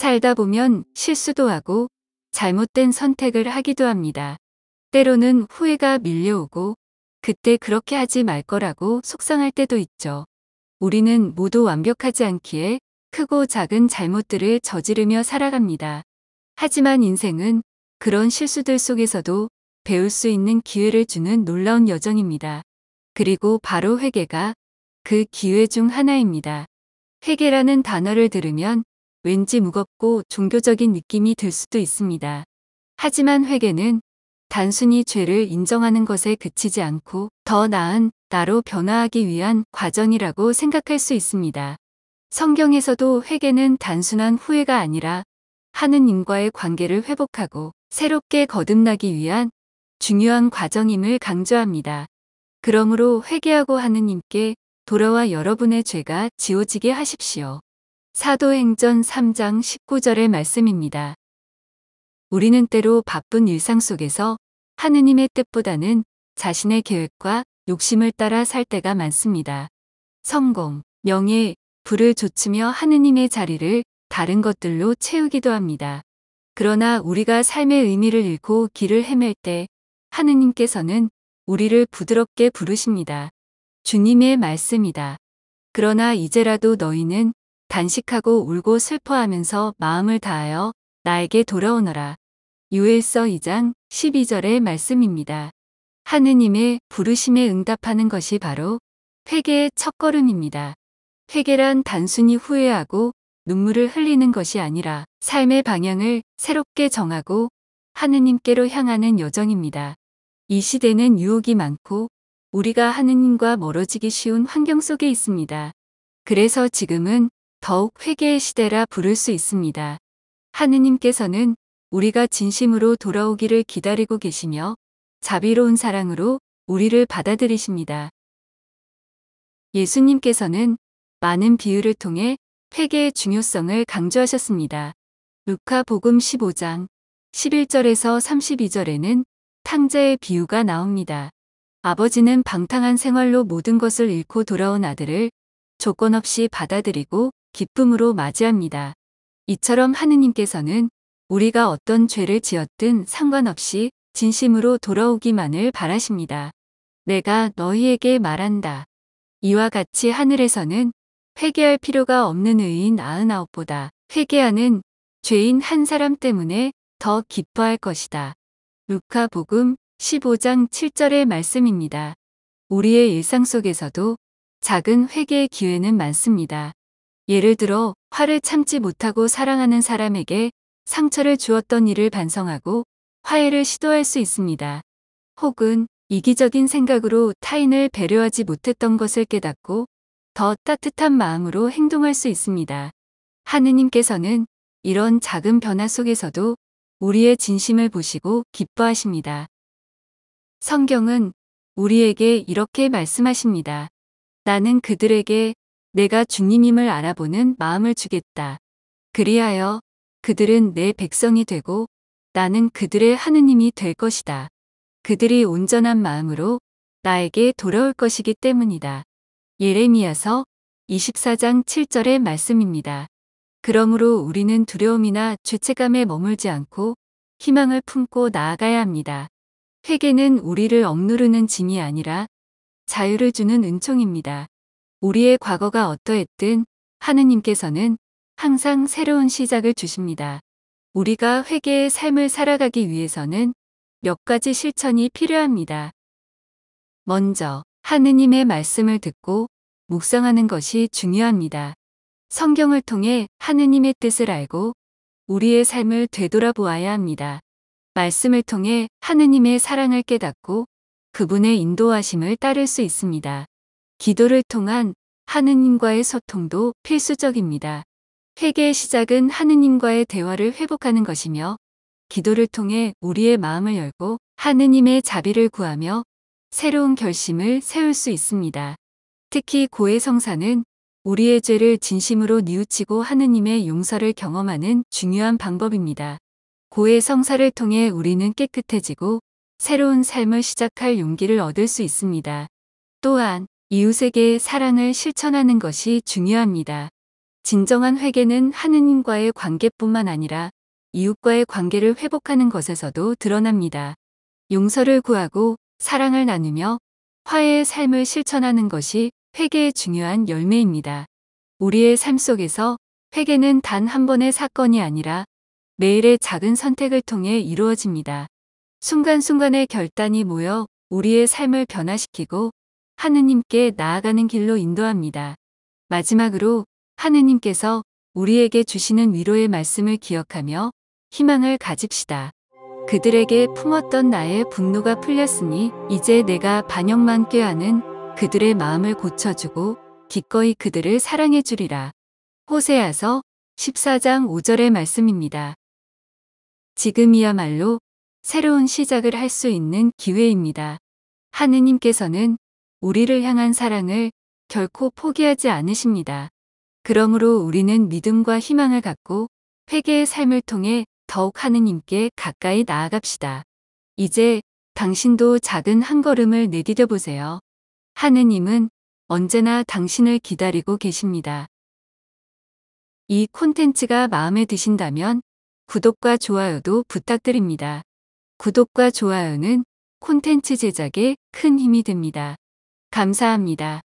살다 보면 실수도 하고 잘못된 선택을 하기도 합니다. 때로는 후회가 밀려오고 그때 그렇게 하지 말 거라고 속상할 때도 있죠. 우리는 모두 완벽하지 않기에 크고 작은 잘못들을 저지르며 살아갑니다. 하지만 인생은 그런 실수들 속에서도 배울 수 있는 기회를 주는 놀라운 여정입니다. 그리고 바로 회개가 그 기회 중 하나입니다. 회개라는 단어를 들으면 왠지 무겁고 종교적인 느낌이 들 수도 있습니다. 하지만 회개는 단순히 죄를 인정하는 것에 그치지 않고 더 나은 나로 변화하기 위한 과정이라고 생각할 수 있습니다. 성경에서도 회개는 단순한 후회가 아니라 하느님과의 관계를 회복하고 새롭게 거듭나기 위한 중요한 과정임을 강조합니다. 그러므로 회개하고 하느님께 돌아와 여러분의 죄가 지워지게 하십시오. 사도행전 3장 19절의 말씀입니다. 우리는 때로 바쁜 일상 속에서 하느님의 뜻보다는 자신의 계획과 욕심을 따라 살 때가 많습니다. 성공, 명예, 부를 좇으며 하느님의 자리를 다른 것들로 채우기도 합니다. 그러나 우리가 삶의 의미를 잃고 길을 헤맬 때 하느님께서는 우리를 부드럽게 부르십니다. 주님의 말씀이다. 그러나 이제라도 너희는 단식하고 울고 슬퍼하면서 마음을 다하여 나에게 돌아오너라. 요엘서 2장 12절의 말씀입니다. 하느님의 부르심에 응답하는 것이 바로 회개의 첫걸음입니다. 회개란 단순히 후회하고 눈물을 흘리는 것이 아니라 삶의 방향을 새롭게 정하고 하느님께로 향하는 여정입니다. 이 시대는 유혹이 많고 우리가 하느님과 멀어지기 쉬운 환경 속에 있습니다. 그래서 지금은 더욱 회개의 시대라 부를 수 있습니다. 하느님께서는 우리가 진심으로 돌아오기를 기다리고 계시며 자비로운 사랑으로 우리를 받아들이십니다. 예수님께서는 많은 비유를 통해 회개의 중요성을 강조하셨습니다. 루카복음 15장 11절에서 32절에는 탕자의 비유가 나옵니다. 아버지는 방탕한 생활로 모든 것을 잃고 돌아온 아들을 조건 없이 받아들이고 기쁨으로 맞이합니다. 이처럼 하느님께서는 우리가 어떤 죄를 지었든 상관없이 진심으로 돌아오기만을 바라십니다. 내가 너희에게 말한다. 이와 같이 하늘에서는 회개할 필요가 없는 의인 99보다 회개하는 죄인 한 사람 때문에 더 기뻐할 것이다. 루카복음 15장 7절의 말씀입니다. 우리의 일상 속에서도 작은 회개의 기회는 많습니다. 예를 들어 화를 참지 못하고 사랑하는 사람에게 상처를 주었던 일을 반성하고 화해를 시도할 수 있습니다. 혹은 이기적인 생각으로 타인을 배려하지 못했던 것을 깨닫고 더 따뜻한 마음으로 행동할 수 있습니다. 하느님께서는 이런 작은 변화 속에서도 우리의 진심을 보시고 기뻐하십니다. 성경은 우리에게 이렇게 말씀하십니다. 나는 그들에게 내가 주님임을 알아보는 마음을 주겠다. 그리하여 그들은 내 백성이 되고 나는 그들의 하느님이 될 것이다. 그들이 온전한 마음으로 나에게 돌아올 것이기 때문이다. 예레미야서 24장 7절의 말씀입니다. 그러므로 우리는 두려움이나 죄책감에 머물지 않고 희망을 품고 나아가야 합니다. 회개는 우리를 억누르는 짐이 아니라 자유를 주는 은총입니다. 우리의 과거가 어떠했든 하느님께서는 항상 새로운 시작을 주십니다. 우리가 회개의 삶을 살아가기 위해서는 몇 가지 실천이 필요합니다. 먼저 하느님의 말씀을 듣고 묵상하는 것이 중요합니다. 성경을 통해 하느님의 뜻을 알고 우리의 삶을 되돌아보아야 합니다. 말씀을 통해 하느님의 사랑을 깨닫고 그분의 인도하심을 따를 수 있습니다. 기도를 통한 하느님과의 소통도 필수적입니다. 회개의 시작은 하느님과의 대화를 회복하는 것이며 기도를 통해 우리의 마음을 열고 하느님의 자비를 구하며 새로운 결심을 세울 수 있습니다. 특히 고해성사는 우리의 죄를 진심으로 뉘우치고 하느님의 용서를 경험하는 중요한 방법입니다. 고해성사를 통해 우리는 깨끗해지고 새로운 삶을 시작할 용기를 얻을 수 있습니다. 또한 이웃에게 사랑을 실천하는 것이 중요합니다. 진정한 회개는 하느님과의 관계뿐만 아니라 이웃과의 관계를 회복하는 것에서도 드러납니다. 용서를 구하고 사랑을 나누며 화해의 삶을 실천하는 것이 회개의 중요한 열매입니다. 우리의 삶 속에서 회개는 단 한 번의 사건이 아니라 매일의 작은 선택을 통해 이루어집니다. 순간순간의 결단이 모여 우리의 삶을 변화시키고 하느님께 나아가는 길로 인도합니다. 마지막으로 하느님께서 우리에게 주시는 위로의 말씀을 기억하며 희망을 가집시다. 그들에게 품었던 나의 분노가 풀렸으니 이제 내가 반역만 꾀하는 그들의 마음을 고쳐주고 기꺼이 그들을 사랑해 주리라. 호세아서 14장 5절의 말씀입니다. 지금이야말로 새로운 시작을 할 수 있는 기회입니다. 하느님께서는 우리를 향한 사랑을 결코 포기하지 않으십니다. 그러므로 우리는 믿음과 희망을 갖고 회개의 삶을 통해 더욱 하느님께 가까이 나아갑시다. 이제 당신도 작은 한 걸음을 내디뎌 보세요. 하느님은 언제나 당신을 기다리고 계십니다. 이 콘텐츠가 마음에 드신다면 구독과 좋아요도 부탁드립니다. 구독과 좋아요는 콘텐츠 제작에 큰 힘이 됩니다. 감사합니다.